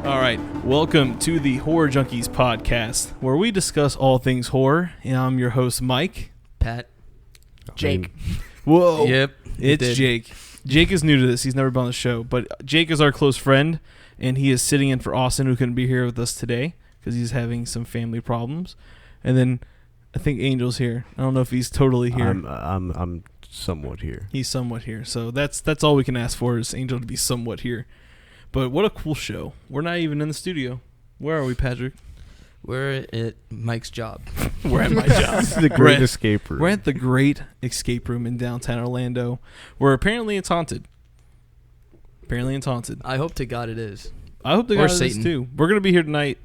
All right, welcome to the Horror Junkies podcast, where we discuss all things horror. And I'm your host, Mike. Pat. Jake. Whoa. Yep. It's Jake. Jake is new to this. He's never been on the show, but Jake is our close friend, and he is sitting in for Austin, who couldn't be here with us today because he's having some family problems. And then I think Angel's here. I don't know if he's totally here. I'm somewhat here. He's somewhat here. So that's all we can ask for is Angel to be somewhat here. But what a cool show. We're not even in the studio. Where are we, Patrick? We're at Mike's job. We're at my job. The Great Escape Room. We're at the Great Escape Room in downtown Orlando, where apparently it's haunted. I hope to God it is. I hope the Or guys is Satan. too. We're going to be here tonight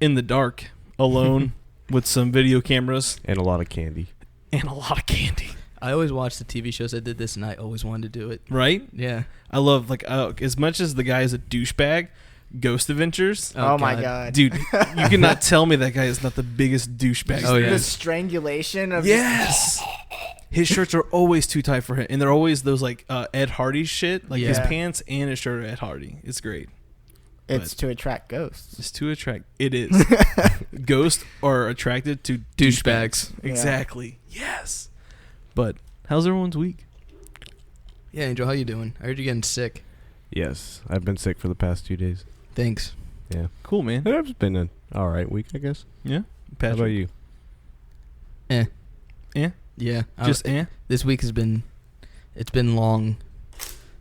in the dark, alone, with some video cameras. And a lot of candy. And a lot of candy. I always watch the TV shows that did this, and I always wanted to do it. Right? Yeah. I love, as much as the guy is a douchebag, Ghost Adventures. Oh my God. Dude, you cannot tell me that guy is not the biggest douchebag. Oh, yeah. The strangulation of Yes. His shirts are always too tight for him, and they're always those Ed Hardy shit, like his Yeah. pants and his shirt are Ed Hardy. It's great. It's to attract ghosts. It's to attract. It is. Ghosts are attracted to Douchebags. Yeah. Exactly. Yes. But how's everyone's week? Yeah, Angel, how you doing? I heard you're getting sick. Yes, I've been sick for the past 2 days. Thanks. Yeah. Cool, man. It's been an all right week, I guess. Yeah. How Patrick. about you? Eh? Yeah. Just This week has been, it's been long.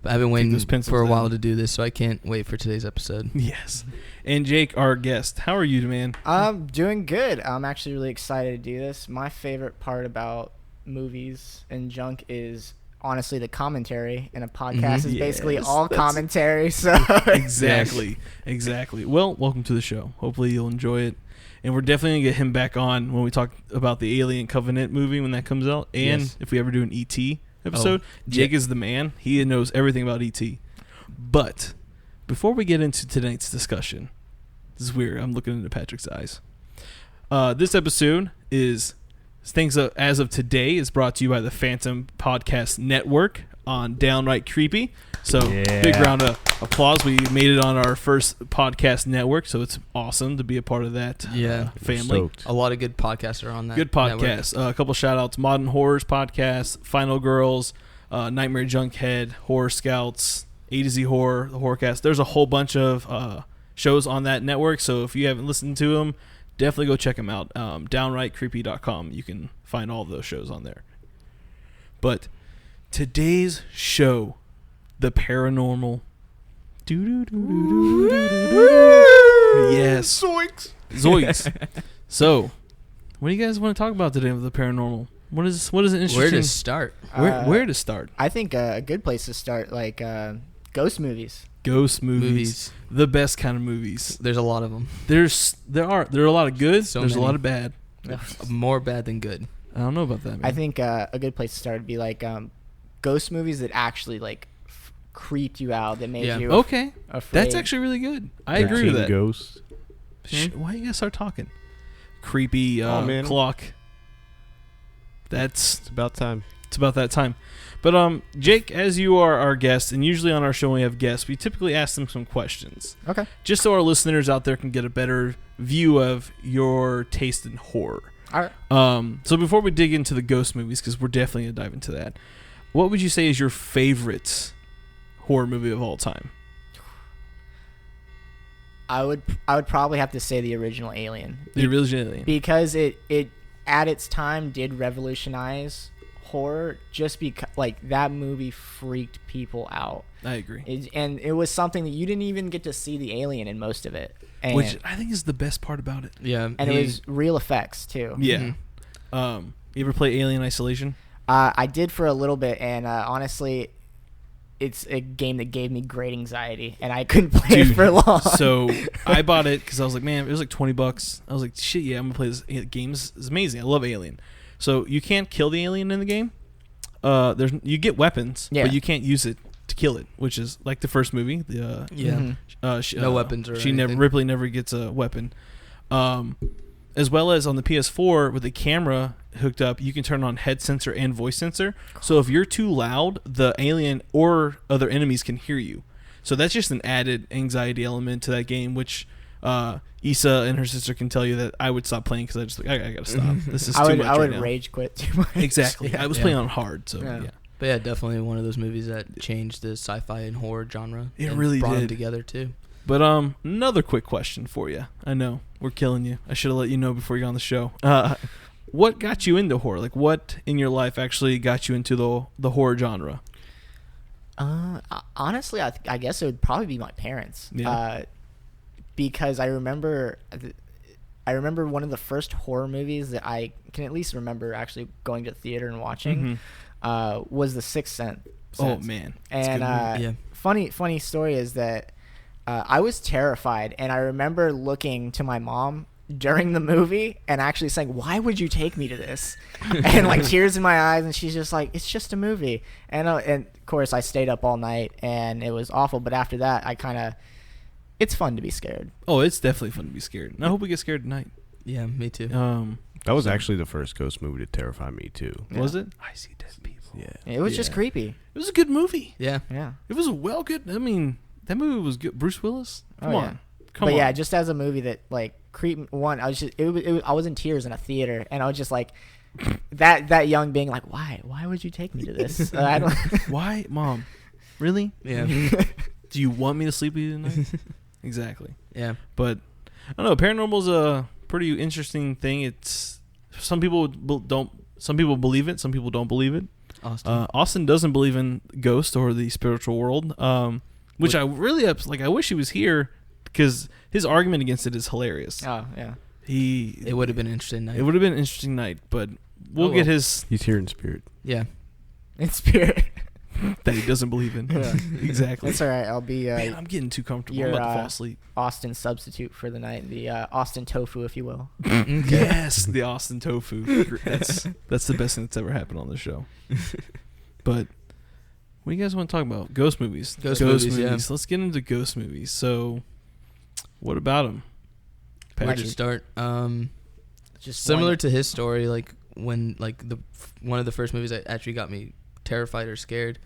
But I've been waiting those pencils for a down. while to do this, so I can't wait for today's episode. Yes. And Jake, our guest. How are you, man? I'm doing good. I'm actually really excited to do this. My favorite part about movies and junk is honestly the commentary, and a podcast is basically Yes, all that's- commentary. So Exactly. Well, welcome to the show. Hopefully you'll enjoy it. And we're definitely going to get him back on when we talk about the Alien Covenant movie when that comes out. And Yes. if we ever do an E.T. episode, Jake is the man. He knows everything about E.T. But before we get into tonight's discussion, this is weird. I'm looking into Patrick's eyes. This episode is as of today is brought to you by the Phantom Podcast Network on Downright Creepy. So big round of applause. We made it on our first podcast network, so it's awesome to be a part of that family. Stoked. A lot of good podcasts are on that. Good podcast. A couple shout outs. Modern Horrors podcast, Final Girls, Nightmare Junkhead, Horror Scouts, A to Z Horror, the Horrorcast. There's a whole bunch of shows on that network, so if you haven't listened to them, definitely go check them out. DownrightCreepy.com. You can find all of those shows on there. But today's show, the paranormal. Yes. Zoinks. So, what do you guys want to talk about today with the paranormal? What is an interesting? Where to start? Where to start? I think a good place to start, ghost movies. Ghost movies. The best kind of movies. There's a lot of them. There are a lot of good. So there's a many. lot of bad. More bad than good. I don't know about that, man. I think a good place to start would be ghost movies that actually creeped you out, that made you okay. afraid. That's actually really good. I agree with that. Ghosts. Why you guys start talking? Creepy man. clock. It's about time. It's about that time. But Jake, as you are our guest, and usually on our show when we have guests, we typically ask them some questions. Okay. Just so our listeners out there can get a better view of your taste in horror. All right. So before we dig into the ghost movies, because we're definitely going to dive into that, what would you say is your favorite horror movie of all time? I would probably have to say the original Alien. The original Alien. Because it at its time did revolutionize horror, just because that movie freaked people out. I agree. And it was something that you didn't even get to see the alien in most of it. And, Which I think is the best part about it. Yeah. and it was real effects too. Yeah. You ever play Alien Isolation? I did for a little bit, and honestly, it's a game that gave me great anxiety, and I couldn't play it for long. So I bought it because I was like, man, it was like $20. I was like, shit, yeah, I'm gonna play this game. It's amazing. I love Alien. So you can't kill the alien in the game. You get weapons, but you can't use it to kill it, which is like the first movie. No weapons or anything. Ripley never gets a weapon. As well as on the PS4 with the camera hooked up, you can turn on head sensor and voice sensor. So if you're too loud, the alien or other enemies can hear you. So that's just an added anxiety element to that game, which Issa and her sister can tell you that I would stop playing because I gotta stop. This is too much. I would right now. rage quit too much. Exactly. Yeah. I was playing on hard, so Yeah. yeah. But yeah, definitely one of those movies that changed the sci-fi and horror genre. It and really brought them did. together too. But another quick question for you. I know we're killing you. I should have let you know before you got on the show. What got you into horror? Like, what in your life actually got you into the horror genre? Honestly, I guess it would probably be my parents. Yeah. Because I remember one of the first horror movies that I can at least remember actually going to the theater and watching was The Sixth Sense. Oh man! That's And a good movie. funny story is that I was terrified, and I remember looking to my mom during the movie and actually saying, "Why would you take me to this?" And like tears in my eyes, and she's just like, "It's just a movie." And of course, I stayed up all night, and it was awful. But after that, it's fun to be scared. Oh, it's definitely fun to be scared. And I hope we get scared tonight. Yeah, me too. That was actually the first ghost movie to terrify me too. Yeah. Was it? I see dead people. Yeah. It was just Yeah. creepy. It was a good movie. Yeah. Yeah. It was a good. I mean, that movie was good. Bruce Willis. Come Oh, on. yeah. Come But on. yeah, just as a movie that like creeped one, I was just I was in tears in a theater, and I was just like that young being like, why would you take me to this? I don't. Why, Mom? Really? Yeah. Do you want me to sleep with you tonight? Exactly. Yeah. But I don't know. Paranormal's a pretty interesting thing. It's some people don't. Some people believe it. Some people don't believe it. Austin doesn't believe in ghosts or the spiritual world. Which I really I wish he was here because his argument against it is hilarious. Oh yeah. It would have been an interesting night. It would have been an interesting night, but we'll get his He's here in spirit. Yeah. In spirit. that he doesn't believe in. Yeah. Exactly. That's all right. I'll be Man, I'm getting too comfortable. I'm your, about to fall asleep. Austin substitute for the night, the Austin tofu, if you will. Yes, the Austin tofu. That's the best thing that's ever happened on the show. But what do you guys want to talk about? Ghost movies. Ghost movies, yeah. Let's get into ghost movies. So, what about them? Where to start? Just Similar one- to his story, like when one of the first movies that actually got me terrified or scared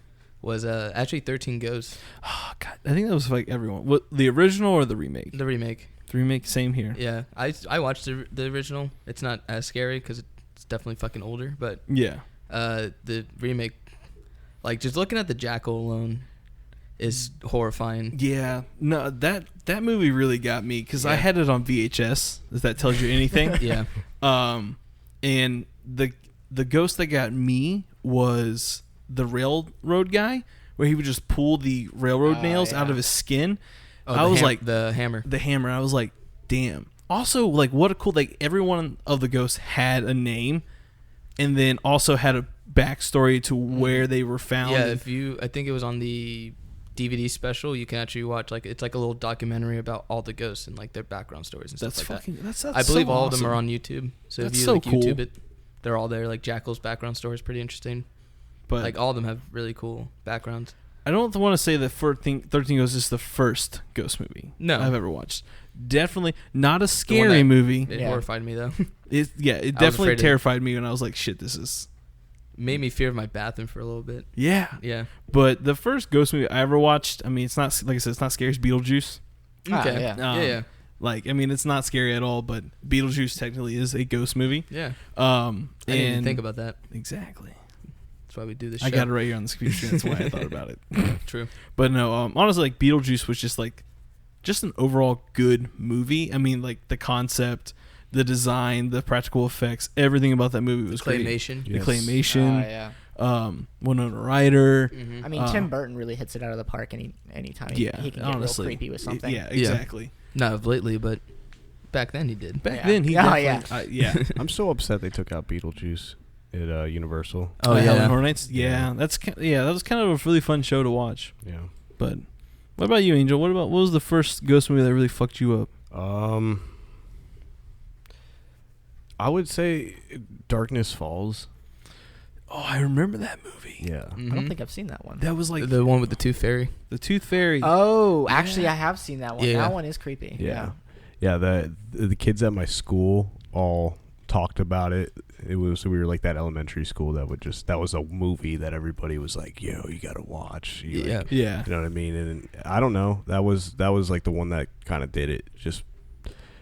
was actually 13 Ghosts. Oh God, I think that was like everyone. What, the original or the remake? The remake. The remake, same here. Yeah, I watched the original. It's not as scary because it's definitely fucking older, but Yeah. the remake, like just looking at the jackal alone, is horrifying. Yeah. No, that movie really got me because I Yeah. had it on VHS. If that tells you anything. Yeah. And the ghost that got me was the railroad guy, where he would just pull the railroad nails out of his skin. Oh, I was like the hammer. the hammer. I was like, damn. Also, like, what a cool, like, every one of the ghosts had a name, and then also had a backstory to where they were found. Yeah, I think it was on the DVD special. You can actually watch it's like a little documentary about all the ghosts and like their background stories and That's stuff like fucking. that. That's I believe so all of them awesome. are on YouTube. So That's if you so like cool. YouTube it, they're all there. Like Jackal's background story is pretty interesting. But Like all of them have really cool backgrounds. I don't want to say that 13 Ghosts is the first ghost movie I've ever watched. Definitely not a scary movie. It Yeah. horrified me though. It afraid definitely of- terrified me when I was like, shit, this is. Made me fear my bathroom for a little bit. Yeah. Yeah. But the first ghost movie I ever watched, I mean, it's not, like I said, it's not scary. It's Beetlejuice. Okay. yeah. Yeah. Like, I mean, it's not scary at all, but Beetlejuice technically is a ghost movie. Yeah. I didn't even think about that. Exactly. That's why we do this show. I got it right here on the computer. That's why I thought about it. True. But no, honestly, like Beetlejuice was just an overall good movie. I mean, like the concept, the design, the practical effects, everything about that movie was great. Claymation. Yes. The claymation, yeah. Winona Ryder. Mm-hmm. I mean, Tim Burton really hits it out of the park anytime he can get honestly, real creepy with something. Yeah, exactly. Not of lately, but back then he did. Back Yeah. then, he Oh, definitely, yeah. yeah. I'm so upset they took out Beetlejuice at Universal. Oh, yeah. Halloween Horror Nights. Yeah, Yeah. that was kind of a really fun show to watch. Yeah. But what about you, Angel? What was the first ghost movie that really fucked you up? I would say Darkness Falls. Oh, I remember that movie. Yeah. I don't think I've seen that one. That was like the one with the Tooth Fairy. the Tooth Fairy. Oh, actually, I have seen that one. Yeah. That one is creepy. Yeah. Yeah, the kids at my school all talked about it we were like that elementary school that was a movie that everybody was like, yo, you gotta watch. You know what I mean? And I don't know, that was like the one that kind of did it, just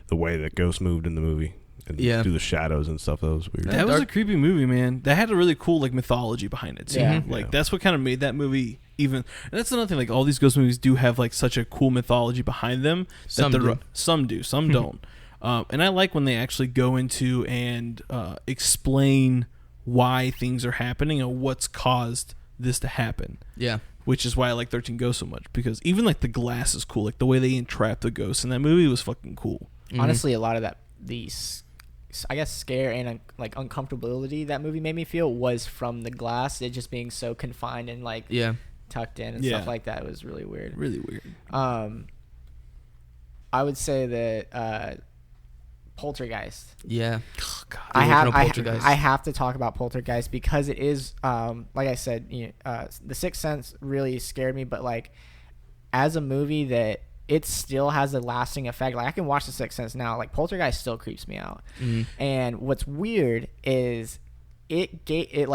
the way that ghosts moved in the movie and through the shadows and stuff. That was weird. That was a creepy movie, man. That had a really cool like mythology behind it too. That's what kind of made that movie even. And that's another thing, like all these ghost movies do have like such a cool mythology behind them. Some do, some don't. And I like when they actually go into and explain why things are happening and what's caused this to happen. Yeah. Which is why I like 13 Ghosts so much, because even like the glass is cool. Like the way they entrap the ghosts in that movie was fucking cool. Honestly, a lot of these, I guess, scare and like uncomfortability that movie made me feel was from the glass. It just being so confined and like tucked in and stuff like that. It was really weird. Really weird. I would say that Poltergeist. Yeah. Oh, God. I have to talk about Poltergeist because it is, like I said, The Sixth Sense really scared me, but like as a movie that it still has a lasting effect. Like I can watch The Sixth Sense now. Like Poltergeist still creeps me out. And what's weird is it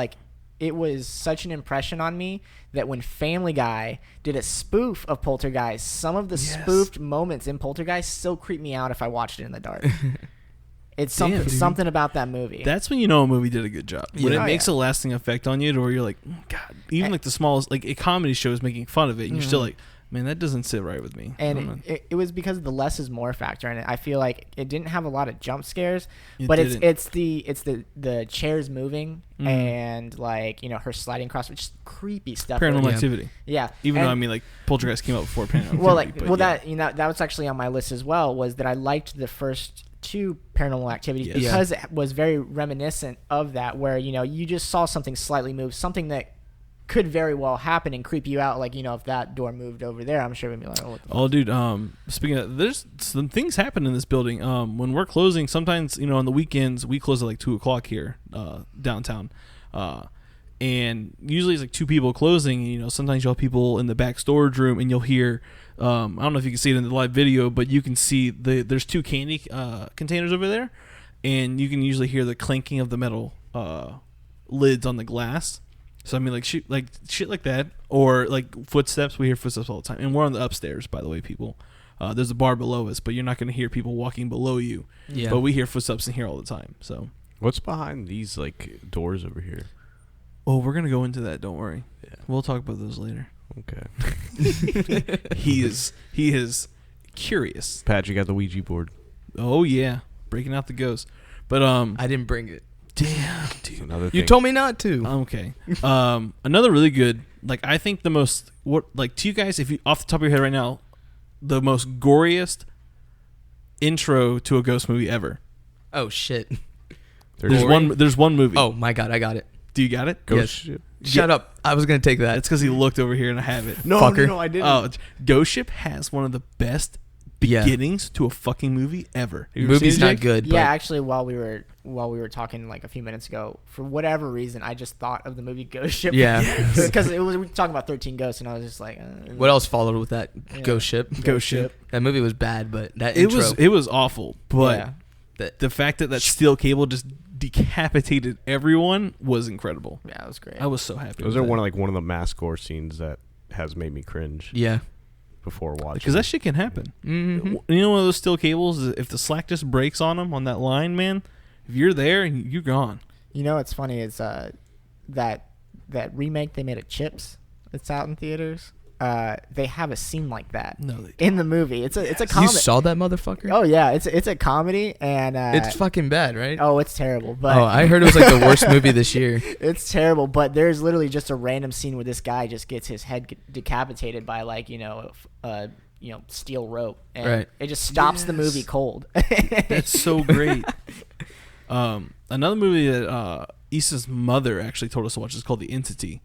was such an impression on me that when Family Guy did a spoof of Poltergeist, some of the spoofed moments in Poltergeist still creep me out if I watched it in the dark. It's something about that movie. That's when you know a movie did a good job. When it makes a lasting effect on you to where you're like, God, even like the smallest, like a comedy show is making fun of it, and you're still like, man, that doesn't sit right with me. And it was because of the less is more factor in it. I feel like it didn't have a lot of jump scares, but it's the chairs moving and like her sliding across, which is creepy stuff. Paranormal Activity. Yeah. Even though I mean like Poltergeist came out before Paranormal well, Activity. That was actually on my list as well. Was that I liked the first two Paranormal Activities because it was very reminiscent of that, where you just saw something slightly move, something that could very well happen and creep you out. Like, if that door moved over there, I'm sure we'd be like, oh, dude, speaking of, there's some things happen in this building. When we're closing, sometimes, on the weekends, we close at like 2:00 here, downtown. And usually it's like two people closing, and, sometimes you'll have people in the back storage room and you'll hear, I don't know if you can see it in the live video, but you can see there's two candy, containers over there, and you can usually hear the clanking of the metal, lids on the glass. So I mean, like shit like that, or like footsteps. We hear footsteps all the time, and we're on the upstairs, by the way, people. There's a bar below us, but you're not going to hear people walking below you. Yeah. But we hear footsteps in here all the time. So what's behind these like doors over here? Oh, we're gonna go into that. Don't worry. Yeah. We'll talk about those later. Okay. He is curious. Pat, you got the Ouija board. Oh yeah, breaking out the ghost. But I didn't bring it. Damn, dude. You told me not to. Okay. Another really good, like I think the most, to you guys, if you off the top of your head right now, the most goriest intro to a ghost movie ever. Oh shit. There's one movie. Oh my God, I got it. Do you got it? Ghost Ship. Shut up. I was gonna take that. It's because he looked over here and I have it. No, I didn't. Oh, Ghost Ship has one of the best beginnings to a fucking movie ever. Movie's not good. Yeah, actually, while we were talking like a few minutes ago, for whatever reason, I just thought of the movie Ghost Ship. Yeah, because we were talking about 13 Ghosts, and I was just like, what else followed with that? Ghost Ship. Ghost Ship. That movie was bad, but that it was awful. But the fact that steel cable just decapitated everyone was incredible. Yeah, it was great. I was so happy. Those are one of the mass gore scenes that has made me cringe. Yeah. Before watching, because that shit can happen. Mm-hmm. One of those steel cables, if the slack just breaks on them on that line, man, if you're there, you're gone. What's funny is that remake they made of Chips that's out in theaters. They have a scene like that in the movie. It's a comedy. You saw that motherfucker? Oh yeah, it's a comedy, and it's fucking bad, right? Oh, it's terrible. But I heard it was like the worst movie this year. It's terrible, but there's literally just a random scene where this guy just gets his head decapitated by like steel rope, and it just stops the movie cold. That's so great. Another movie that Issa's mother actually told us to watch is called The Entity.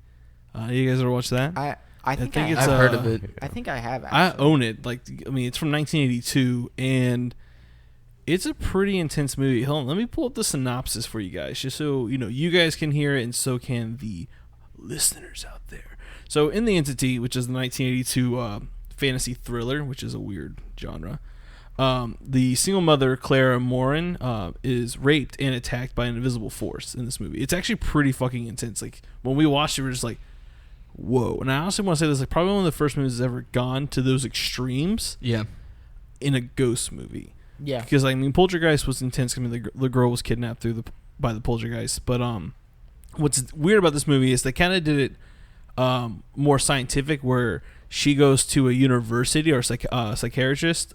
You guys ever watch that? I think I've heard of it. I think I have. Actually. I own it. It's from 1982, and it's a pretty intense movie. Hold on, let me pull up the synopsis for you guys, just so you guys can hear it, and so can the listeners out there. So, in The Entity, which is the 1982 fantasy thriller, which is a weird genre, the single mother Clara Morin is raped and attacked by an invisible force in this movie. It's actually pretty fucking intense. Like when we watched it, we were just like, whoa. And I honestly want to say this, like probably one of the first movies that's ever gone to those extremes. Yeah. In a ghost movie. Yeah. Because I mean, Poltergeist was intense. I mean, the girl was kidnapped by the Poltergeist. But what's weird about this movie is they kind of did it more scientific, where she goes to a university or psychiatrist,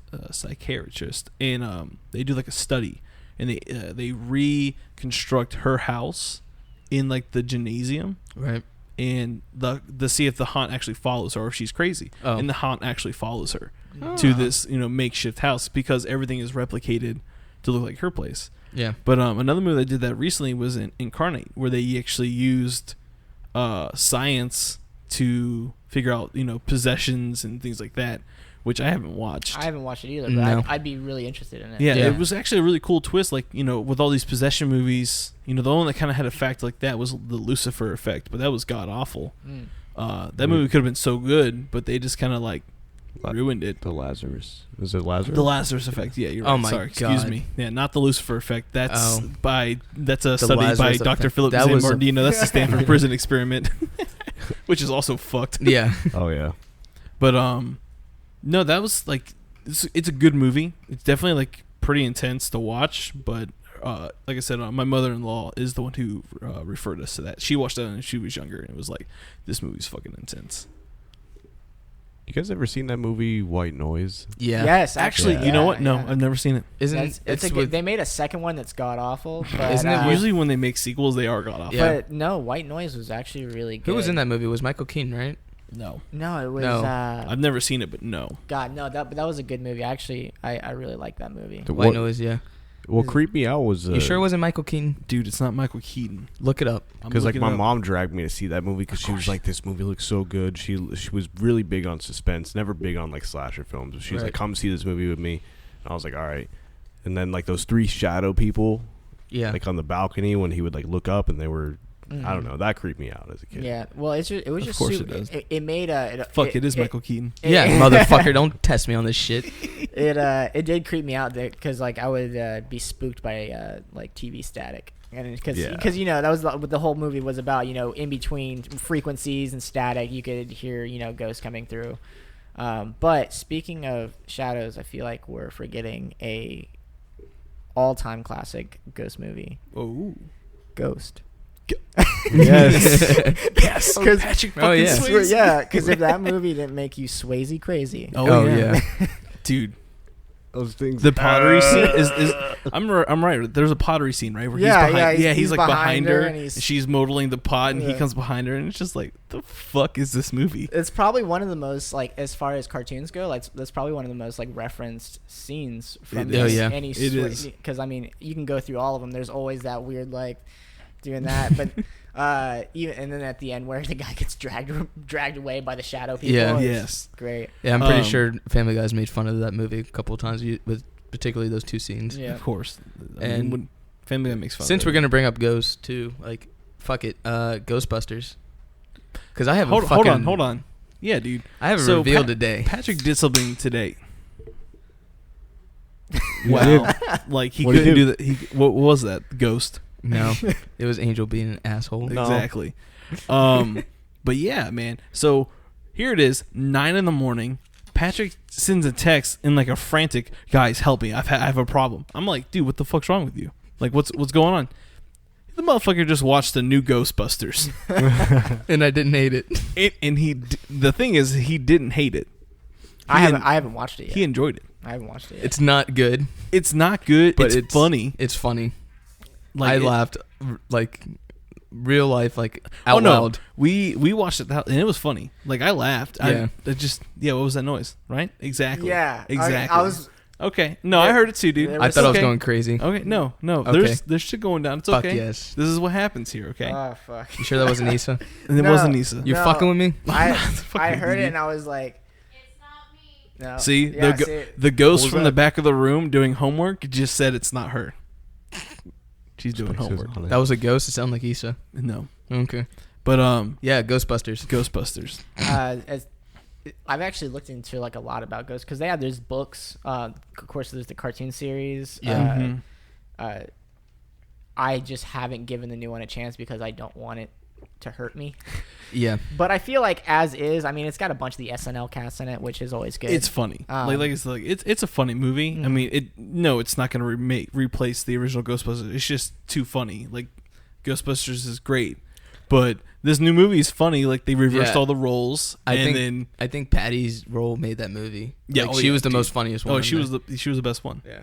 and they do like a study, and they reconstruct her house in like the gymnasium, right? And the see if the haunt actually follows her or if she's crazy. Oh. And the haunt actually follows her to this makeshift house because everything is replicated to look like her place. Yeah. But another movie that did that recently was in Incarnate, where they actually used science to figure out possessions and things like that, which I haven't watched. I haven't watched it either, but I'd be really interested in it. Yeah, it was actually a really cool twist. Like with all these possession movies, the one that kind of had a fact like that was the Lucifer effect, but that was god awful. That movie could have been so good, but they just kind of like ruined it. The Lazarus. Was it Lazarus? The Lazarus effect. Yeah, you're right. Oh my Sorry, God. excuse me. Yeah, not the Lucifer effect. That's a The study by Lazarus Dr. effect. Philip That was Zimardino. That's the Stanford prison experiment, which is also fucked. Yeah. Oh yeah. But no, that was like it's a good movie. It's definitely like pretty intense to watch. But like I said, my mother-in-law is the one who referred us to that. She watched that when she was younger, and it was like, this movie's fucking intense. You guys ever seen that movie White Noise? Yeah. Yes, Actually, actually. you know what? No, yeah. I've never seen it. They made a second one that's god awful. But, Isn't it Usually when they make sequels, they are god awful. Yeah. But no, White Noise was actually really good. Who was in that movie? It was Michael Keaton, right? No, No, it was. No. I've never seen it, but no. God, no, that was a good movie. Actually, I really like that movie. White Noise, yeah. What creeped me out was You sure it wasn't Michael Keaton? Dude, it's not Michael Keaton. Look it up. because like my mom dragged me to see that movie because she was like, this movie looks so good. She was really big on suspense, never big on like slasher films. She was like, come see this movie with me, and I was like, all right. And then like those three shadow people, like on the balcony when he would like look up and they were, I don't know, that creeped me out as a kid. Yeah, well, it was Of just course super, it does. it made a It is Michael Keaton. Yeah, motherfucker, don't test me on this shit. It did creep me out because like I would be spooked by like TV static, and because that was what the whole movie was about. In between frequencies and static, you could hear ghosts coming through. But speaking of shadows, I feel like we're forgetting a all-time classic ghost movie. Oh, Ghost. Yes. yes. Because Patrick fucking Swayze. yeah, because if that movie didn't make you Swayze crazy. Oh, yeah. Dude. Those things. The pottery scene is I'm right. There's a pottery scene, right? Where he's like behind her and she's modeling the pot and he comes behind her and it's just like, the fuck is this movie? It's probably one of the most like, as far as cartoons go, like that's probably one of the most like referenced scenes from any it is. Because I mean, you can go through all of them. There's always that weird like doing that, but even and then at the end where the guy gets dragged away by the shadow people. Yeah. Yes. Great. Yeah, I'm pretty sure Family Guy's made fun of that movie a couple of times with particularly those two scenes. Yeah. Of course. And when Family Guy makes fun since of we're gonna bring up ghosts too, like fuck it, Ghostbusters. Because I have hold on. Yeah, dude. I have a reveal today. Patrick did something today. Wow. Like he couldn't do that. What was that? Ghost. No, it was Angel being an asshole. No. Exactly. But yeah, man. So here it is, 9 a.m. Patrick sends a text in like a frantic, guys, help me. I have a problem. I'm like, dude, what the fuck's wrong with you? Like, what's going on? The motherfucker just watched the new Ghostbusters, And I didn't hate it. and the thing is, he didn't hate it. I haven't watched it yet. He enjoyed it. I haven't watched it yet. It's not good, It's not good, but it's funny. It's funny. Like I laughed like real life, like out loud. We watched it and it was funny. Like I laughed. Yeah. What was that noise? Right? Exactly. Yeah. Exactly. I was. Okay. No, I heard it too, dude. I thought I was going crazy. Okay. No. Okay. There's shit going down. It's Fuck okay. yes. This is what happens here. Okay. Oh fuck. You sure that wasn't Issa? And it No. wasn't Nisa. You fucking with me? I Fucking heard it idiot. and I was like, It's not me. no. See, Yeah, the ghost was from that? the back of the room doing homework just said it's not her. She's doing homework. That was a ghost. It sounded like Issa. No. Okay. But Yeah, Ghostbusters. Ghostbusters. I've actually looked into like a lot about ghosts because there's books. Of course, there's the cartoon series. Yeah. I just haven't given the new one a chance because I don't want it to hurt me. Yeah. But I feel like as is, I mean, it's got a bunch of the SNL cast in it, which is always good. It's funny. It's a funny movie. I mean, it's not going to replace the original Ghostbusters. It's just too funny. Like Ghostbusters is great, but this new movie is funny. Like they reversed all the roles. I think Patty's role made that movie. Yeah, she was the most funniest one. Oh, she was the best one. Yeah.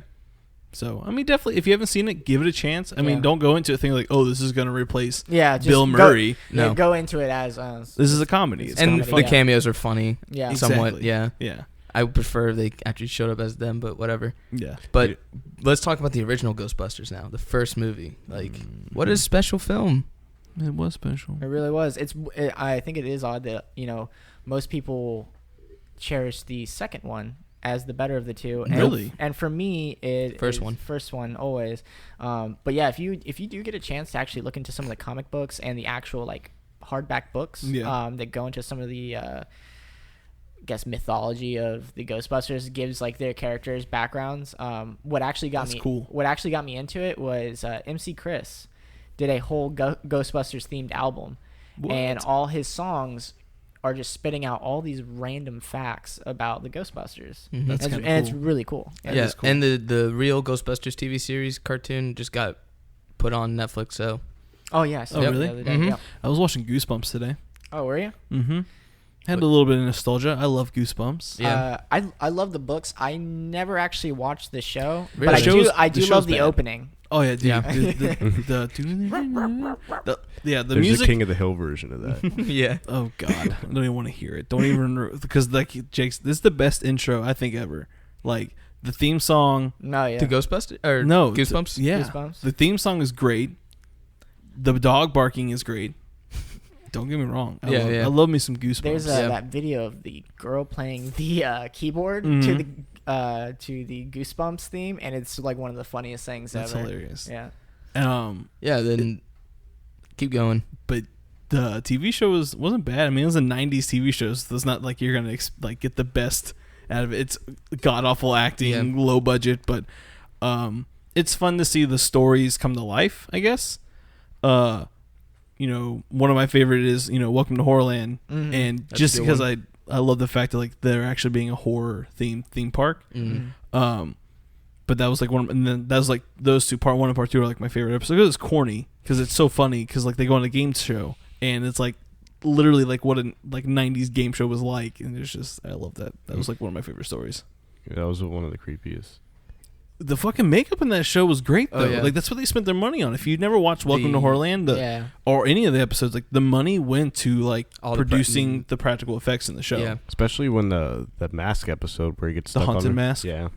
So, I mean, definitely, if you haven't seen it, give it a chance. I mean, don't go into it thinking like, oh, this is going to replace Bill Murray. Go into it as... this is a comedy. It's and funny. the cameos are funny. Yeah. Somewhat, exactly. yeah. I would prefer if they actually showed up as them, but whatever. Yeah. But let's talk about the original Ghostbusters now. The first movie. Like, what a special film. It was special. It really was. I think it is odd that, most people cherish the second one as the better of the two. And, really? And for me, first one always. But yeah, if you do get a chance to actually look into some of the comic books and the actual like hardback books that go into some of the I guess mythology of the Ghostbusters, gives like their characters backgrounds. What actually got me into it was MC Chris did a whole Ghostbusters themed album. What? And all his songs are just spitting out all these random facts about the Ghostbusters. Mm-hmm. That's and cool. It's really cool. Yeah, cool. And the real Ghostbusters TV series cartoon just got put on Netflix, so... Oh, yeah. Oh, really? Mm-hmm. Yeah. I was watching Goosebumps today. Oh, were you? Mm-hmm. Had a little bit of nostalgia. I love Goosebumps. Yeah. I love the books. I never actually watched the show, Really? but I do love the opening. Oh yeah, dude. Yeah. The There's music. a King of the Hill version of that. Yeah. Oh god, I don't even want to hear it. Don't even, because like Jake's. This is the best intro I think ever. Like the theme song. No, yeah. To Ghostbusters or no Goosebumps. Yeah, Goosebumps. the theme song is great. The dog barking is great. Don't get me wrong. I love me some Goosebumps. There's that video of the girl playing the keyboard to the Goosebumps theme, and it's like one of the funniest things That's ever. hilarious. Yeah. Yeah. Then keep going. But the TV show wasn't bad. I mean, it was a '90s TV show, so it's not like you're gonna get the best out of it. It's god awful acting, low budget, but it's fun to see the stories come to life, I guess. One of my favorite is Welcome to Horrorland, and That's just because one. I love the fact that like they're actually being a horror theme park. But that was like one, and then that was like those two, part 1 and part 2 are like my favorite episodes. It was corny because it's so funny because like they go on a game show and it's like literally like what a like 90s game show was like, and it's just, I love that. That was like one of my favorite stories. Yeah, that was one of the creepiest. The fucking makeup in that show was great though. Oh, yeah. Like that's what they spent their money on. If you've never watched Welcome to Horrorland, or any of the episodes, like the money went to like all producing the practical effects in the show. Yeah. Especially when the mask episode where he gets The stuck haunted on mask. Yeah.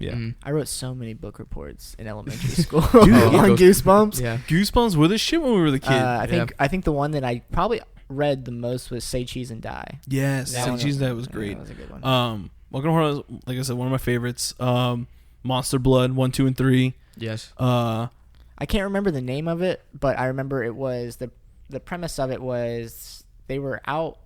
I wrote so many book reports in elementary school Dude, on Goosebumps. Yeah. Goosebumps were the shit when we were the kid. I think the one that I probably read the most was Say Cheese and Die. Yes, That Say one Cheese and Die was great. That was a good one. Welcome to Horrorland, like I said, one of my favorites. Monster Blood 1, 2, and 3. Yes. I can't remember the name of it, but I remember it was the premise of it was they were out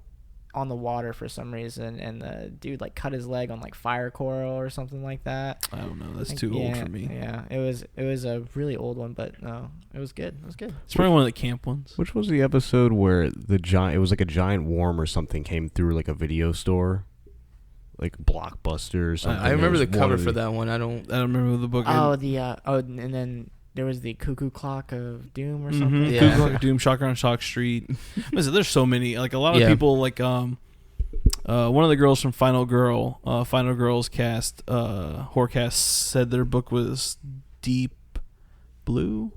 on the water for some reason, and the dude like cut his leg on like fire coral or something like that. I don't know. That's too old for me. Yeah, it was a really old one, but no, it was good. It was good. It's probably one of the camp ones. Which was the episode where it was like a giant worm or something came through like a video store? Like Blockbuster or something. I remember the cover for that one. I don't remember the book. And then there was the Cuckoo Clock of Doom or something. Yeah. Cuckoo Clock of Doom, Shocker on Shock Street. Listen, there's so many. Like a lot of people, like one of the girls from Final Girls cast, Horrorcast, said their book was Deep Blue.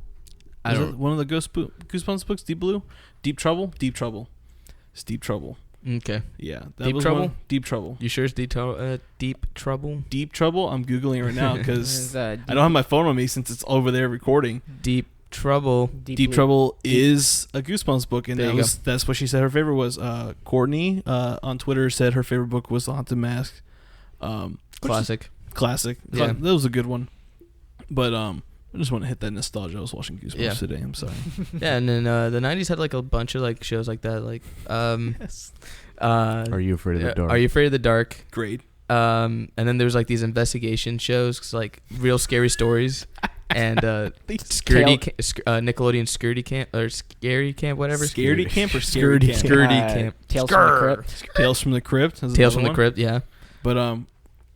I don't. One of the Goosebumps books, Deep Blue, Deep Trouble. It's Deep Trouble. Okay. Yeah. Deep Trouble? Deep Trouble. You sure it's Deep Trouble? Deep Trouble? I'm Googling it right now because I Deep- don't have my phone on me since it's over there recording. Deep Trouble. Deep Trouble is a Goosebumps book, and that's what she said her favorite was. Courtney on Twitter said her favorite book was The Haunted Mask. Classic. Classic. Yeah. That was a good one. But I just want to hit that nostalgia. I was watching Goosebumps today. I'm sorry. Yeah, and then the 90s had like a bunch of like shows like that. Like, Yes. Are You Afraid of the Dark? Are You Afraid of the Dark? Great. And then there's like these investigation shows, like real scary stories, and Nickelodeon Scurdy Camp or Scary Camp, whatever. Scaredy Camp or Scary Camp? Scurdy Camp. Tales from the Crypt. Tales from the Crypt. Tales from the Crypt. Yeah. But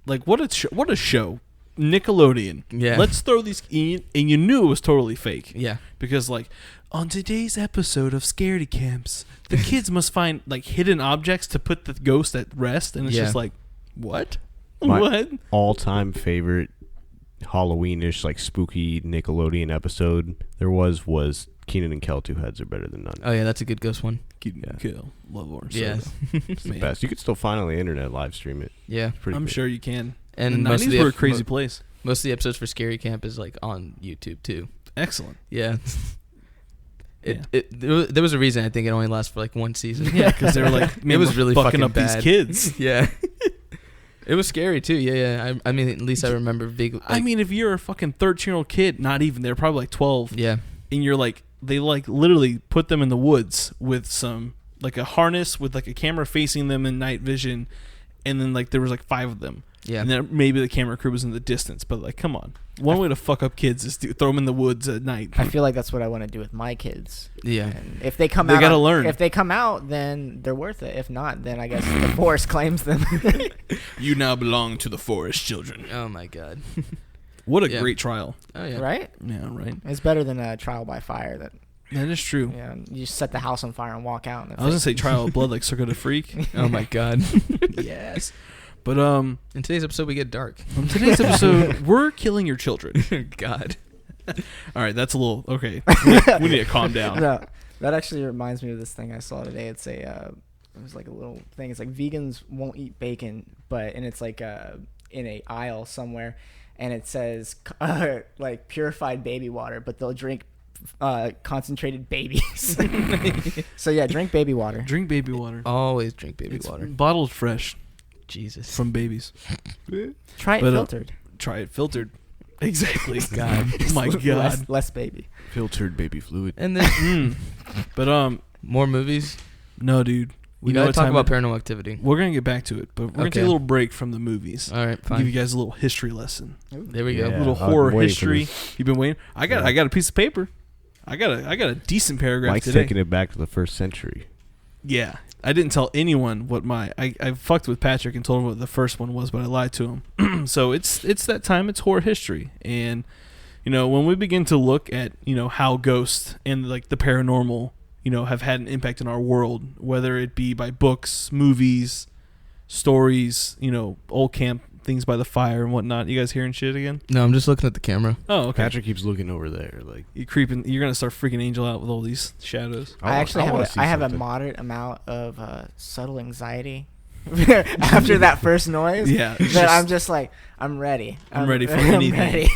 like what a show. Nickelodeon. Yeah. Let's throw these in, and you knew it was totally fake. Yeah. Because like on today's episode of Scaredy Camps, the kids must find like hidden objects to put the ghost at rest, and it's just like, what? What? All-time favorite Halloween-ish, like spooky Nickelodeon episode there was Keenan and Kel, Two Heads Are Better Than None. Oh yeah, that's a good ghost one. Kill. Love orange. Yeah. It's the best. You could still find it on the internet, live stream it. Yeah. Pretty I'm good. sure you can. And the 90s were a crazy place. Most of the episodes for Scary Camp is like on YouTube too. Excellent. Yeah. There was a reason I think it only lasts for like one season. Yeah, because they were like, it was really fucking fucking up bad. these kids. Yeah. It was scary too. Yeah. I mean, at least I remember big. Like, I mean, if you're a fucking 13-year-old kid, not even, they're probably like 12. Yeah. And you're like, they like literally put them in the woods with some like a harness with like a camera facing them in night vision, and then like there was like 5 of them. Yeah. And then maybe the camera crew was in the distance, but like, come on. One way to fuck up kids is to throw them in the woods at night. I feel like that's what I want to do with my kids. Yeah. And if they come They out, gotta learn. If they come out, then they're worth it. If not, then I guess the forest claims them. You now belong to the forest, children. Oh my god. What a great trial. Oh yeah. Right? Yeah, right. It's better than a trial by fire. That is true. Yeah, you just set the house on fire and walk out. I was gonna say trial of blood like Circuit of Freak. Oh my god. Yes. But in today's episode we get dark. On today's episode, we're killing your children. God. All right, that's a little okay. We need to calm down. No, that actually reminds me of this thing I saw today. It's it was like a little thing. It's like vegans won't eat bacon, and it's like in a aisle somewhere, and it says like purified baby water, but they'll drink concentrated babies. So yeah, drink baby water. Drink baby water. Always drink baby It's water. bottled fresh. Jesus. From babies. Try it filtered. Try it filtered. Exactly. God. My God. Less baby. Filtered baby fluid. And then But more movies. No, dude. We gotta talk about Paranormal Activity. We're gonna get back to it, but we're gonna take a little break from the movies. All right, fine. Give you guys a little history lesson. There we go. A little horror history. You've been waiting. I got a piece of paper. I got a decent paragraph Mike's today. taking it back to the 1st century. Yeah. I didn't tell anyone what I fucked with Patrick and told him what the first one was, but I lied to him. So it's that time. It's horror history. And, when we begin to look at, how ghosts and like the paranormal, have had an impact in our world, whether it be by books, movies, stories, old camp things by the fire and whatnot. You guys hearing shit again? No, I'm just looking at the camera. Oh, okay. Patrick keeps looking over there, like you're creeping. You're gonna start freaking Angel out with all these shadows. I have a moderate amount of subtle anxiety after that first noise. Yeah, that I'm just like, I'm ready. I'm ready for anything. Ready.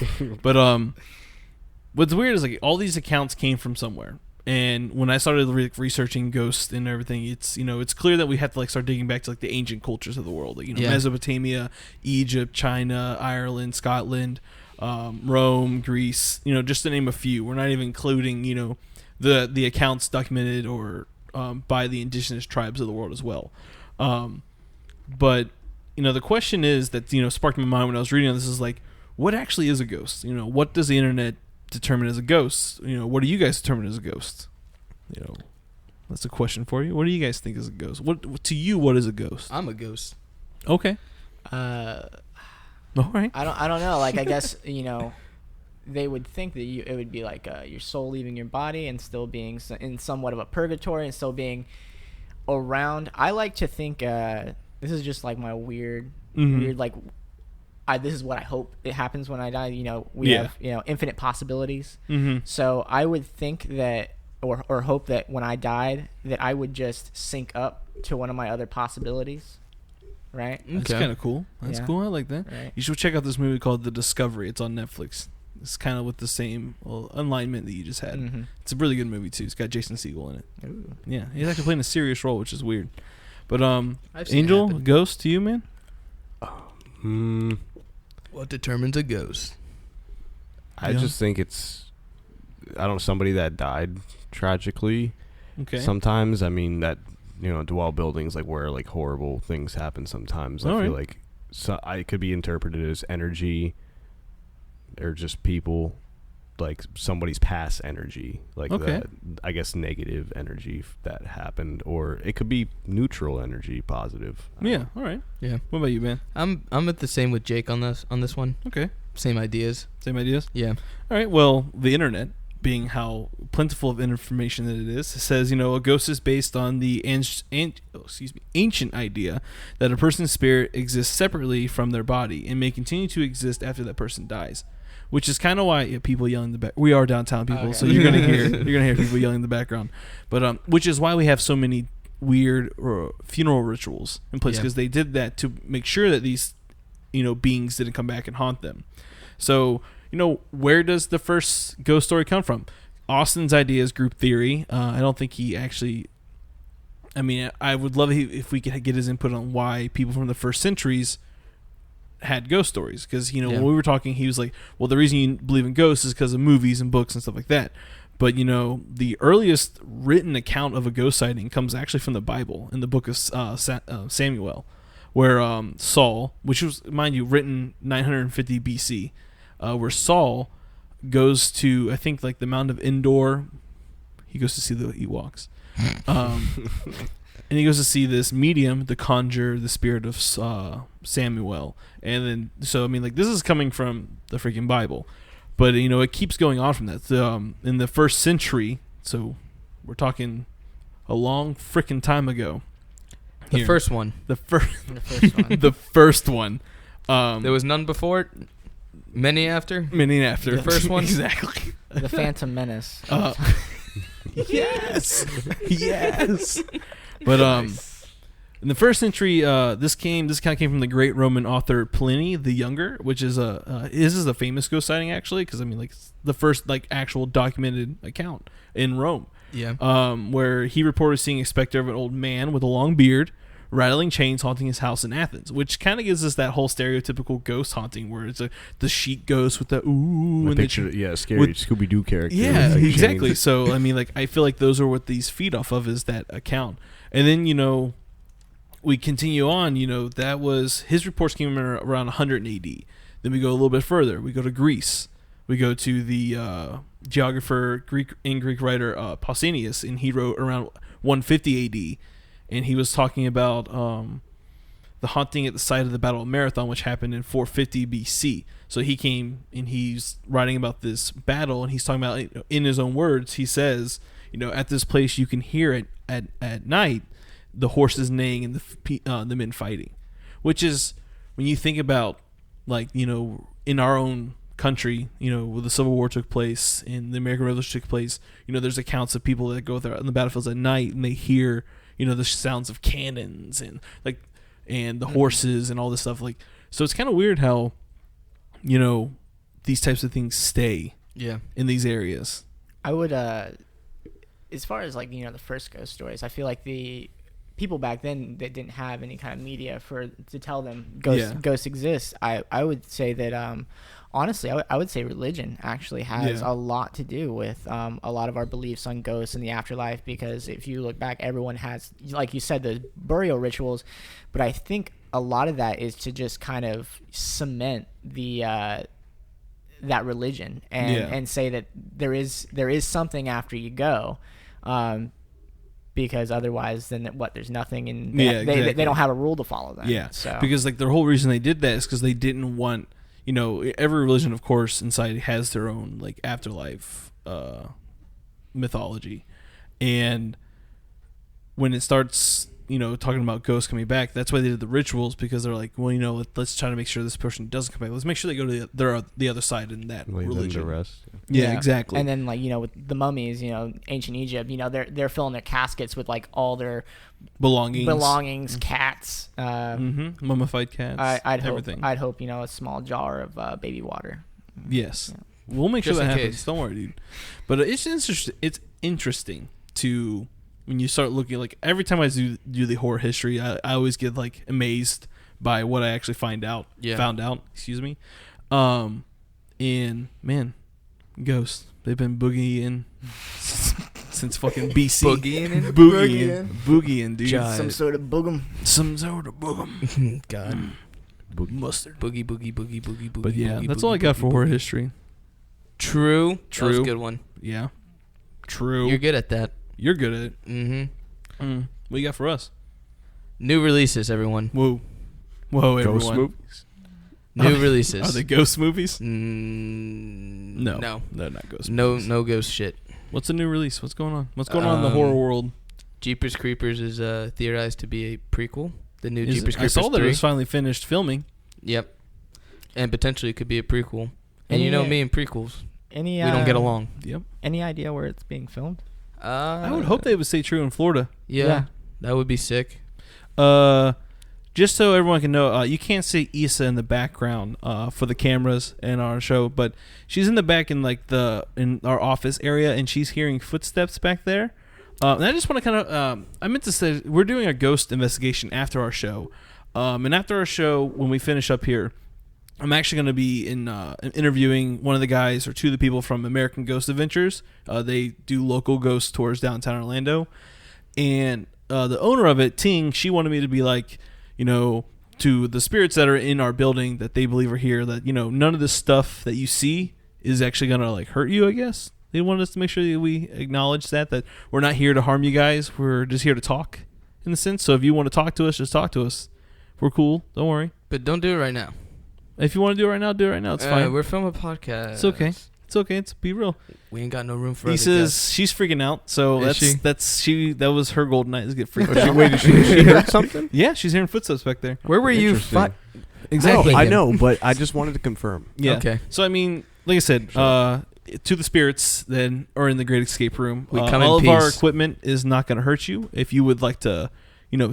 But what's weird is like all these accounts came from somewhere. And when I started researching ghosts and everything, it's it's clear that we have to like start digging back to like the ancient cultures of the world, like Mesopotamia, Egypt, China, Ireland, Scotland, Rome, Greece, just to name a few. We're not even including the accounts documented or by the indigenous tribes of the world as well. But the question is that sparked my mind when I was reading this is like, what actually is a ghost? What does the internet determine as a ghost? What do you guys determine as a ghost? That's a question for you. What do you guys think is a ghost? What to you, what is a ghost? I'm a ghost. Okay. All right. I don't know. Like, I guess they would think that it would be like your soul leaving your body and still being in somewhat of a purgatory and still being around. I like to think this is just like my weird like. This is what I hope it happens when I die. We have infinite possibilities. Mm-hmm. So I would think that, or hope that when I died, that I would just sync up to one of my other possibilities. Right? Okay. That's kind of cool. That's cool. I like that. Right. You should check out this movie called The Discovery. It's on Netflix. It's kind of with the same alignment that you just had. Mm-hmm. It's a really good movie too. It's got Jason Segel in it. Ooh. Yeah, he's actually playing a serious role, which is weird. But Angel, ghost to you, man? What determines a ghost? I just think it's, I don't know, somebody that died tragically. Okay. Sometimes, I mean, that, dwell buildings, like, where, like, horrible things happen sometimes. I feel like it could be interpreted as energy or just people, like, somebody's past energy. Like, that, I guess, negative energy that happened. Or it could be neutral energy, positive. Yeah, all right. Yeah. What about you, man? I'm at the same with Jake on this one. Okay. Same ideas. Yeah. All right. Well, the internet, being how plentiful of information that it is, says, a ghost is based on the ancient idea that a person's spirit exists separately from their body and may continue to exist after that person dies. Which is kind of why people yell in the back. We are downtown people, so you're gonna hear people yelling in the background. But which is why we have so many weird funeral rituals in place, because they did that to make sure that these beings didn't come back and haunt them. So, where does the first ghost story come from? Austin's idea is group theory. I don't think he actually... I mean, I would love if we could get his input on why people from the first centuries had ghost stories. Because, when we were talking, he was like, well, the reason you believe in ghosts is because of movies and books and stuff like that. But, the earliest written account of a ghost sighting comes actually from the Bible, in the book of Samuel, where Saul, which was, mind you, written 950 BC, where Saul goes to, I think, like the Mount of Endor. He goes to see the Ewoks. And he goes to see this medium to conjure the spirit of Samuel. And then, so, I mean, like, this is coming from the freaking Bible. But, it keeps going on from that. In the first century, so we're talking a long freaking time ago. The first one. The first one. The first one. There was none before it. Many after. The first one. Exactly. The Phantom Menace. Yes. But in the first century, this kind of came from the great Roman author Pliny the Younger, which is this is a famous ghost sighting, actually, because, I mean, like, the first, like, actual documented account in Rome. Yeah. Where he reported seeing a specter of an old man with a long beard rattling chains haunting his house in Athens, which kind of gives us that whole stereotypical ghost haunting where it's the sheet ghost with the ooh and picture, scary Scooby-Doo character. Yeah, exactly. So, I mean, like, I feel like those are what these feed off of, is that account. And then, we continue on, that was, his reports came in around 100 AD. Then we go a little bit further. We go to Greece. We go to the geographer, Greek writer Pausanias, and he wrote around 150 AD. And he was talking about the haunting at the site of the Battle of Marathon, which happened in 450 BC. So he came and he's writing about this battle, and he's talking about, in his own words, he says, at this place you can hear at night the horses neighing and the men fighting. Which is, when you think about, like, in our own country, where the Civil War took place and the American Revolution took place, there's accounts of people that go there on the battlefields at night and they hear, the sounds of cannons and the horses and all this stuff. Like, so it's kind of weird how, these types of things stay in these areas. I would, as far as, like, the first ghost stories, I feel like the people back then that didn't have any kind of media to tell them ghosts exist. I would say that, honestly, I would say religion actually has a lot to do with a lot of our beliefs on ghosts and the afterlife, because if you look back, everyone has, like you said, the burial rituals, but I think a lot of that is to just kind of cement the that religion and say that there is something after you go, because otherwise then there's nothing, and they don't have a rule to follow then. So because, like, their whole reason they did that is because they didn't want, every religion, of course, inside has their own, like, afterlife mythology. And when it starts, talking about ghosts coming back, that's why they did the rituals, because they're like, well, let's try to make sure this person doesn't come back. Let's make sure they go to the other side in that religion. Rest. Yeah, exactly. And then, like, with the mummies, ancient Egypt, they're filling their caskets with, like, all their belongings, cats, mummified cats, everything. I'd hope a small jar of baby water. Yes, we'll make sure that happens. Don't worry, dude. But it's interesting to, when you start looking, like, every time I do the horror history, I always get, like, amazed by what I actually found out. Excuse me. And man, Ghosts. They've been boogieing since fucking BC. Boogieing, dude. Some sort of boogum. God. Mustard. Boogie. But yeah, that's all I got for horror history. True. That was a good one. Yeah. True. You're good at that. You're good at it. Mm-hmm. What you got for us? New releases, everyone. Whoa, Ghost everyone. movies? New releases. Are they ghost movies? No, they're not ghost. No ghost shit. What's a new release? What's going on? What's going on in the horror world? Jeepers Creepers is theorized to be a prequel. The new Jeepers Creepers I saw that 3. it was finally finished filming. Yep, and potentially it could be a prequel. And you know me and prequels. We don't get along. Yep. Any idea where it's being filmed? I would hope they would stay true in Florida. Yeah, that would be sick. Just so everyone can know, you can't see Issa in the background for the cameras in our show, but she's in the back in in our office area, and she's hearing footsteps back there. And I just want to kind of, I meant to say, we're doing a ghost investigation after our show, and after our show, when we finish up here, I'm actually going to be interviewing one of the guys or two of the people from American Ghost Adventures. They do local ghost tours downtown Orlando, and the owner of it, Ting, she wanted me to be like, to the spirits that are in our building that they believe are here, that, none of this stuff that you see is actually going to hurt you, I guess. They wanted us to make sure that we acknowledge that we're not here to harm you guys. We're just here to talk in a sense. So if you want to talk to us, just talk to us. We're cool. Don't worry. But don't do it right now. If you want to do it right now, do it right now. It's fine. We're filming a podcast. It's okay. It's okay. It's be real. We ain't got no room for He says she's freaking out, so that was her golden night, is get freaked out. Wait, did she heard something? Yeah, she's hearing footsteps back there. Where were you? Exactly. I know, but I just wanted to confirm. Yeah. Okay. So I mean, like I said, to the spirits that are in the Great Escape Room, we come all in of peace. our equipment is not going to hurt you. If you would like to,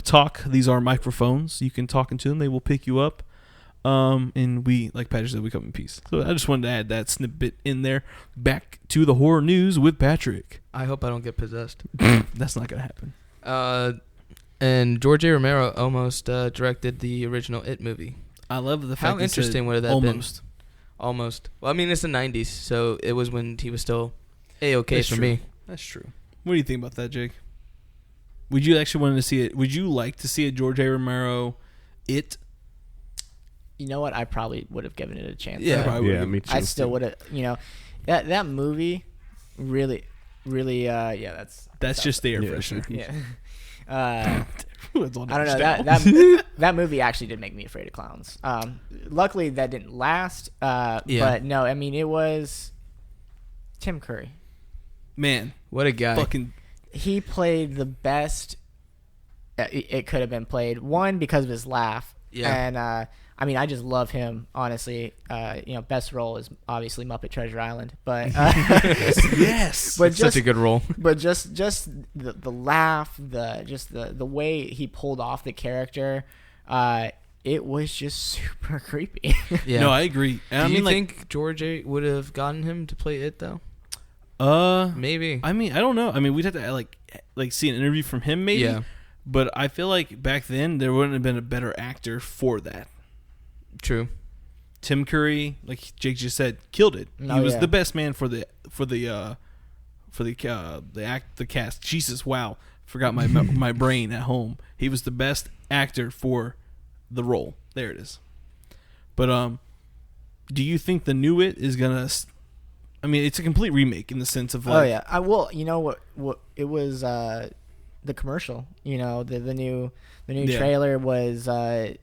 talk, these are microphones. You can talk into them; they will pick you up. And we, like Patrick said, we come in peace. So I just wanted to add that snippet in there. Back to the horror news with Patrick. I hope I don't get possessed. That's not going to happen. And George A. Romero almost directed the original It movie. I love the fact How interesting would that have been? Almost. Well, I mean, it's the 90s, so it was when he was still A-okay for me. That's true. What do you think about that, Jake? Would you actually want to see it? Would you like to see a George A. Romero It? You know what? I probably would have given it a chance. Yeah, probably would. Me too. I still would have. That movie really, that's just the air Yeah. freshener. Yeah. I don't know. That movie actually did make me afraid of clowns. Luckily, that didn't last. But no, I mean, it was Tim Curry. Man, what a guy! He played the best it could have been played. One, because of his laugh. Yeah. And I mean, I just love him, honestly. Best role is obviously Muppet Treasure Island, but yes, but such a good role. But just the laugh, the way he pulled off the character, it was just super creepy. Yeah. No, I agree. Do you think George A. would have gotten him to play it though? Maybe. I mean, I don't know. I mean, we'd have to like see an interview from him, maybe. Yeah. But I feel like back then there wouldn't have been a better actor for that. True. Tim Curry, like Jake just said, killed it. He was the best man for the cast. Jesus, wow, forgot my my brain at home. He was the best actor for the role. There it is. But do you think the new It is gonna? I mean, it's a complete remake in the sense of like. Oh yeah, I will. You know what? It was the commercial. The new trailer was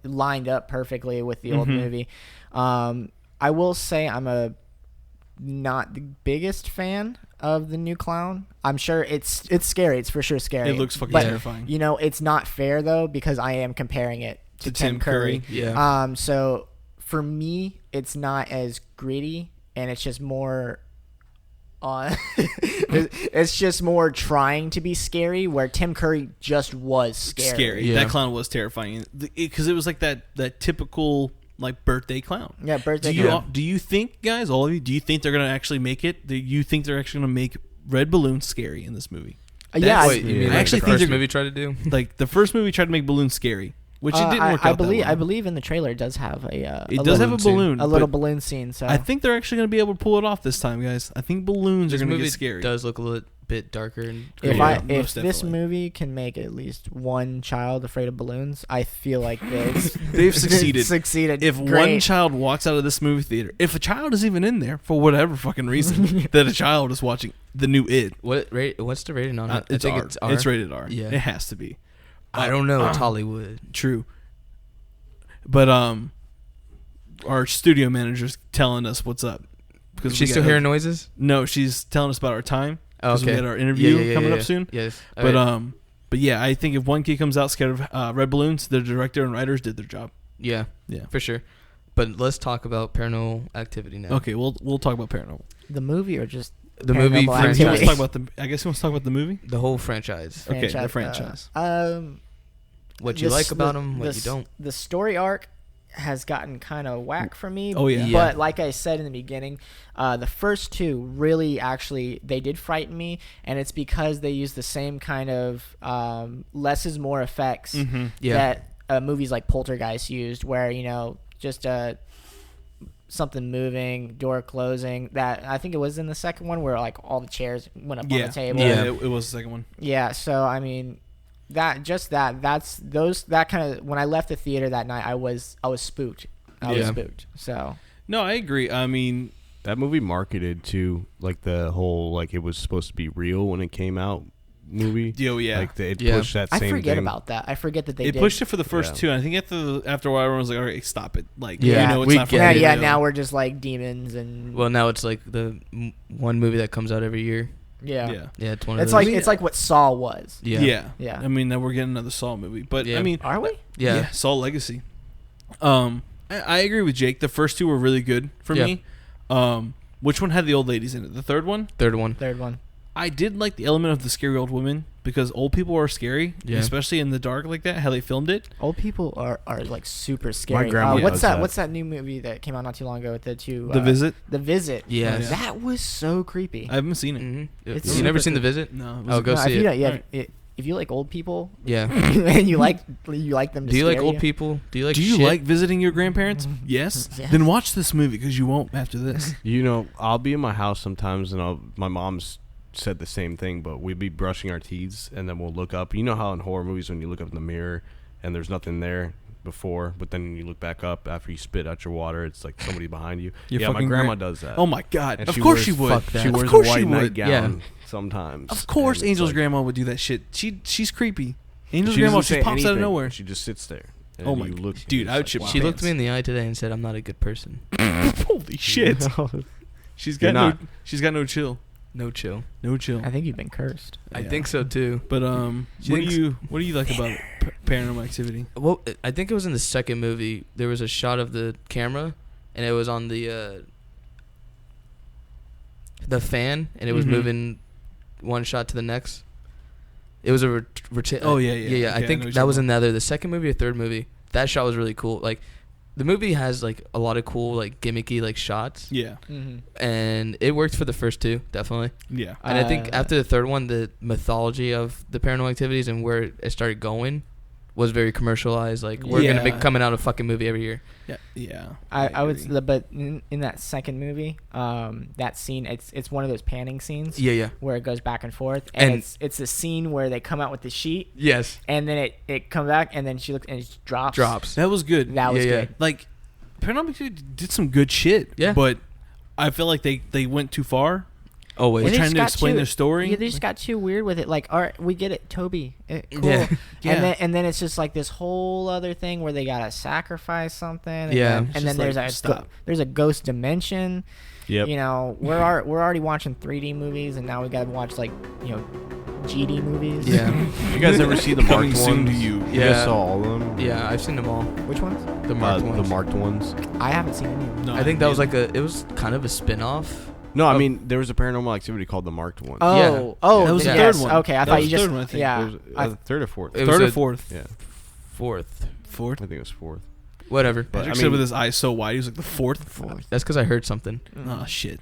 lined up perfectly with the old movie. I will say I'm not the biggest fan of the new clown. I'm sure it's scary. It's for sure scary. It looks fucking terrifying. It's not fair though, because I am comparing it to Tim Curry. Yeah. So for me, it's not as gritty, and it's just more. It's just more trying to be scary, where Tim Curry just was scary. Yeah. That clown was terrifying because it was like that typical like birthday clown. Yeah, birthday clown. Do you think, guys, all of you, do you think they're gonna actually make it? Do you think they're actually gonna make Red Balloon scary in this movie? I actually think the first movie tried to do. Like the first movie tried to make Balloon scary. which it didn't work out. I believe in the trailer it does have a balloon, a little balloon scene. So I think they're actually going to be able to pull it off this time, guys. I think balloons are going to get scary. It does look a little bit darker and if this movie can make at least one child afraid of balloons, I feel like they've succeeded. If one child walks out of this movie theater, if a child is even in there for whatever fucking reason, that a child is watching the new It. What's the rating on it? It's R. It's R. It's rated R. Yeah, it has to be. I don't know. It's Hollywood. True. But our studio manager's telling us what's up. Because she's still hearing noises? No, she's telling us about our time. Oh, okay. We had our interview coming up soon. Yes. But yeah, I think if one kid comes out scared of red balloons, the director and writers did their job. Yeah, for sure. But let's talk about Paranormal Activity now. Okay, we'll talk about Paranormal. The movie or just the movie franchise? I guess we want to talk about the movie. The whole franchise. Okay, the franchise. What you like about them, what you don't. The story arc has gotten kind of whack for me. Oh yeah. But like I said in the beginning, the first two really actually they did frighten me, and it's because they use the same kind of less is more effects that movies like Poltergeist used, where just something moving, door closing. That I think it was in the second one where like all the chairs went up on the table. Yeah, it was the second one. Yeah, so I mean. That kind of when I left the theater that night, I was spooked. I was spooked. So no, I agree. I mean, that movie marketed to like the whole like it was supposed to be real when it came out movie. Oh yeah, like it pushed that same thing. I forget about that. I forget that they pushed it for the first two. And I think after a while, everyone was like, "All right, stop it!" Like, it's not for me. Yeah. Now we're just like demons and. Well, now it's like the one movie that comes out every year. Yeah. It's one of those. Like it's like what Saw was. Yeah. I mean, now we're getting another Saw movie, but I mean, are we? Yeah, Saw Legacy. I agree with Jake. The first two were really good for me. Which one had the old ladies in it? The third one. Third one. I did like the element of the scary old women because old people are scary, especially in the dark like that. How they filmed it. Old people are like super scary. My grandma what's that new movie that came out not too long ago with the two? The Visit. The Visit. Yeah. That was so creepy. I haven't seen it. Mm-hmm. You never seen The Visit? No. Go see it. If you like old people, and you like them. Do you like old people? Do you like visiting your grandparents? Yes. Then watch this movie because you won't after this. I'll be in my house sometimes, and my mom's said the same thing, but we'd be brushing our teeth, and then we'll look up. You know how in horror movies when you look up in the mirror and there's nothing there before, but then you look back up after you spit out your water, it's like somebody behind you. My grandma does that. Oh my god! And of course she would. She wears a white nightgown sometimes. Of course, Angel's grandma would do that shit. She's creepy. Angel's grandma just pops out of nowhere. She just sits there. Oh my dude! I would shit. She looked me in the eye today and said, "I'm not a good person." Holy shit! She's got no chill. No chill. I think you've been cursed. I think so too. But what do you like about Paranormal Activity? Well, I think it was in the second movie. There was a shot of the camera, and it was on the fan, and it was moving one shot to the next. It was a yeah. I think that was in the second movie or third movie. That shot was really cool. Like. The movie has like a lot of cool like gimmicky like shots. Yeah. And it worked for the first two, definitely. Yeah. And I think after the third one, the mythology of the Paranormal Activities and where it started going was very commercialized. Like we're gonna be coming out a fucking movie every year. Yeah. Yeah. I would, but in that second movie, that scene, it's one of those panning scenes. Yeah. Where it goes back and forth, and it's a scene where they come out with the sheet. Yes. And then it comes back, and then she looks and it drops. That was good. That was good. Like Paranormal Activity did some good shit. Yeah. But I feel like they went too far. Always They're trying to explain their story. Yeah, they just got too weird with it. Like, all right, we get it, Toby. Cool. Yeah. And then it's just like this whole other thing where they gotta sacrifice something. And then there's a ghost dimension. Yep. We're already watching 3D movies, and now we gotta watch GD movies. Yeah. You guys ever see the marked ones? Soon to you. You guys saw all of them? Yeah, I've seen them all. Which ones? The marked ones. The marked ones. I haven't seen any of them. No, I think that was it was kind of a spin-off. No, I mean there was a Paranormal Activity called The Marked Ones. Oh, that was the third one. Okay, I thought you just third one, I think. yeah. It was third or fourth? Third or fourth? Yeah, fourth. I think it was fourth. Whatever. But Patrick said with his eyes so wide, he was like the fourth. That's because I heard something. Oh shit.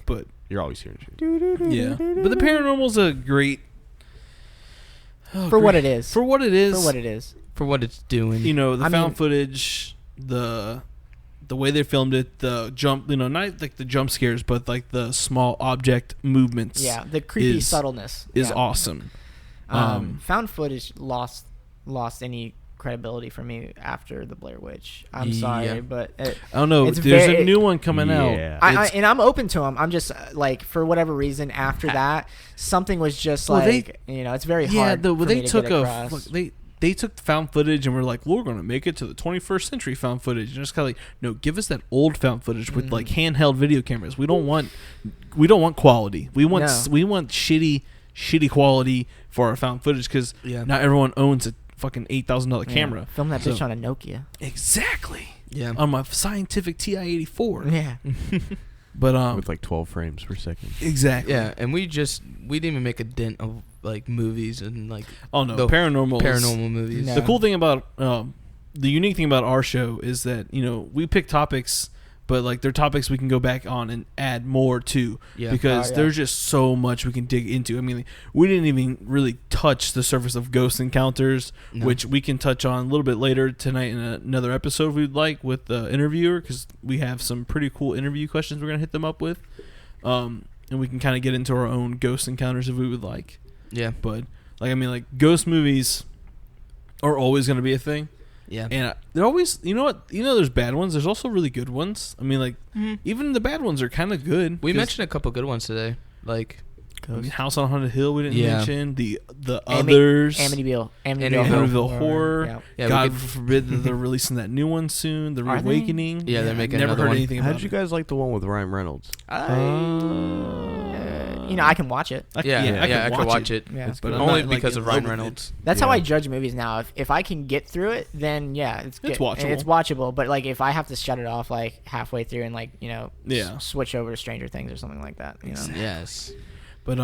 But you're always hearing shit. Yeah, but the Paranormal's a great. For what it is. For what it is. For what it is. for what it's doing. You know, the found footage, the way they filmed it, the jump, you know, not like the jump scares, but like the small object movements. Yeah, the creepy subtleness is awesome. Found footage lost any credibility for me after the Blair Witch. I'm sorry, but I don't know. There's a new one coming out. And I'm open to them. I'm just like, for whatever reason, after that, something was just it's very hard. Yeah, they took they took found footage and were like, we're going to make it to the 21st century found footage. And just kind of like, no, give us that old found footage with like handheld video cameras. We don't want quality. We want shitty quality for our found footage, because not everyone owns a fucking $8,000 camera. Film that bitch on a Nokia. Exactly. Yeah. On my scientific TI-84. Yeah. But with like 12 frames per second. Exactly. Yeah, and we didn't even make a dent of like movies and like paranormal movies. No. The cool thing about the unique thing about our show is that, you know, we pick topics, but like they're topics we can go back on and add more to, because there's just so much we can dig into. I mean, we didn't even really touch the surface of ghost encounters, which we can touch on a little bit later tonight in another episode we'd like with the interviewer, because we have some pretty cool interview questions we're gonna hit them up with, and we can kind of get into our own ghost encounters if we would like. Yeah, but like, I mean, like, ghost movies are always gonna be a thing. Yeah, and they're always, you know what? You know, there's bad ones. There's also really good ones. I mean, like, even the bad ones are kind of good. We mentioned a couple good ones today, like House on Haunted Hill. We didn't mention the others. Amityville Horror. Yeah, God forbid that they're releasing that new one soon. The Reawakening. Yeah, they're making never another heard one. anything about it. How did you guys like the one with Ryan Reynolds? You know, I can watch it. I could watch it. Yeah. But only because of Ryan Reynolds. That's how I judge movies now. If I can get through it, then it's watchable. It's watchable. But like, if I have to shut it off like halfway through and like, you know, switch over to Stranger Things or something like that, you know. Yes. But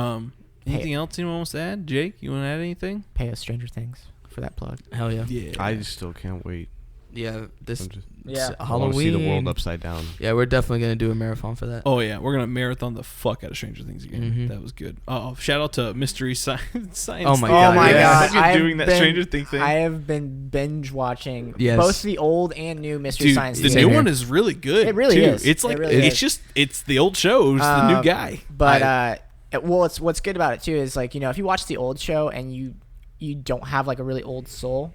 anything else anyone wants to add? Jake, you want to add anything? Pay us Stranger Things for that plug. Hell yeah. Yeah. I still can't wait. Yeah, Halloween. I want to see the world upside down. Yeah, we're definitely gonna do a marathon for that. Oh yeah, we're gonna marathon the fuck out of Stranger Things again. That was good. Oh, shout out to Mystery Science. Oh my god! You're doing that Stranger Things thing. I have been binge watching both the old and new Mystery Science. The new one is really good. It really is. It's like it's the old show. It's the new guy. But what's good about it too is, like, you know, if you watch the old show and you don't have like a really old soul.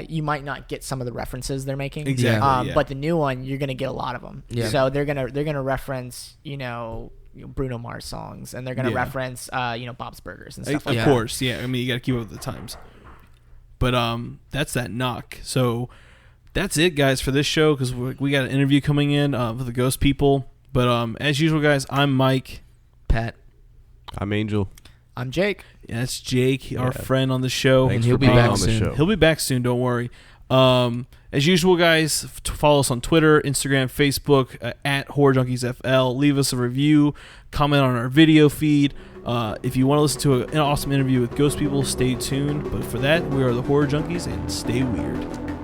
You might not get some of the references they're making. Exactly. But the new one, you're gonna get a lot of them. Yeah. So they're gonna reference, you know, Bruno Mars songs, and they're gonna reference, you know, Bob's Burgers and stuff like that. Of course, yeah. I mean, you gotta keep up with the times. But that's that knock. So that's it, guys, for this show, because we got an interview coming in for the ghost people. But as usual, guys, I'm Mike. Pat. I'm Angel. I'm Jake. Yeah, that's Jake, our friend on the show. And he'll be back soon. He'll be back soon, don't worry. As usual, guys, follow us on Twitter, Instagram, Facebook, at Horror Junkies FL. Leave us a review, comment on our video feed. If you want to listen to an awesome interview with ghost people, stay tuned. But for that, we are the Horror Junkies, and stay weird.